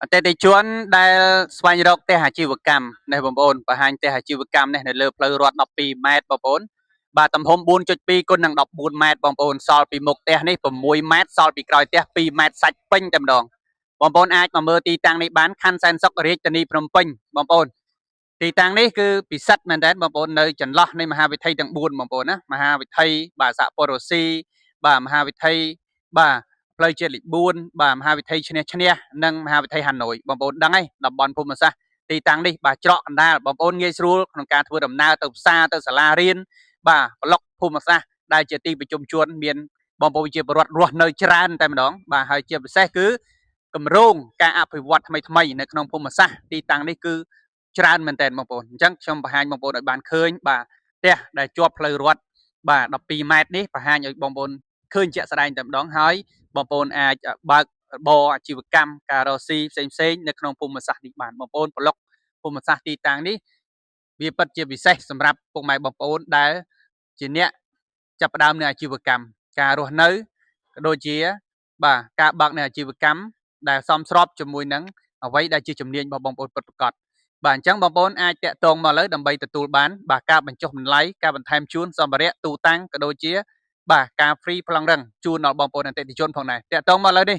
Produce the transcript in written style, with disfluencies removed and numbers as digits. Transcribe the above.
អតិថិជនដែលស្វែងរកផ្ទះអាជីវកម្មនេះបងប្អូនបង្ហាញផ្ទះអាជីវកម្មនេះនៅលើផ្លូវរដ្ឋ12ម៉ែត្របងប្អូនបាទទំហំ4.2គុណនឹង14ម៉ែត្របងប្អូនសល់ពីមុខផ្ទះនេះ6ម៉ែត្រសល់ពីក្រោយផ្ទះ2ម៉ែត្រសាច់ពេញតែម្ដងបងប្អូនអាចមកមើលទីតាំងនេះបានខណ្ឌសែនសុខរាជធានីភ្នំពេញបងប្អូនទីតាំងនេះគឺពិសិដ្ឋមែនតើបងប្អូននៅចន្លោះនៃមហាវិថីទាំង4បងប្អូនណាមហាវិថីបាទសហព័ន្ធរុស្ស៊ីបាទមហាវិថីបាទផ្លូវជាតិលេខ4បាទមហាវិថីឈ្នះនិងមហាវិថីហាណូយបងប្អូនដឹងហើយតំបន់ភូមិសាស្ត្រទីតាំងនេះបាទច្រកកណ្ដាលបងប្អូនងាយស្រួលក្នុងការធ្វើដំណើរទៅផ្សារទៅសាលារៀនបាទប្លុកភូមិសាស្ត្រដែលជាទីប្រជុំជនមានបងប្អូនជាពលរដ្ឋរស់នៅច្រើនតែម្ដងបាទហើយជាពិសេសគឺគម្រោងការអភិវឌ្ឍថ្មីនៅក្នុងភូមិសាស្ត្រទីតាំងនេះគឺច្រើនមែនតើបងប្អូនអញ្ចឹងខ្ញុំបង្ហាញបងប្អូនឲ្យបានឃើញបាទផ្ទះដែលជាប់ផ្លូវរដ្ឋបាទ12ម៉ែត្រនេះបង្ហាញឲ្យបងប្អូនឃើញជាក់ស្ដែងតែម្ដងហើយបងប្អូនអាចបើករបរអាជីវកម្មការរកស៊ីផ្សេងនៅក្នុងភូមិសាស្ត្រនេះបានបងប្អូនប្លុកភូមិសាស្ត្រទីតាំងនេះវាពិតជាពិសេសសម្រាប់ពុកម៉ែបងប្អូនដែលជាអ្នកចាប់ផ្ដើមនៅអាជីវកម្មការរស់នៅក៏ដូចជាបាទការបើកនៅអាជីវកម្មដែលសមស្របជាមួយនឹងអ្វីដែលជាជំនាញរបស់បងប្អូនពិតប្រាកដបាទអញ្ចឹងបងប្អូនអាចតាក់ទងមកលើដើម្បីទទួលបានបាទការបញ្ចុះតម្លៃការបន្ថែមជូនសម្ភារៈទូតាំងក៏ដូចជាបាទការ free ប្លង់រឹងជូនដល់បងប្អូនអតិថិជនផងដែរតាក់ទងមកលើនេះ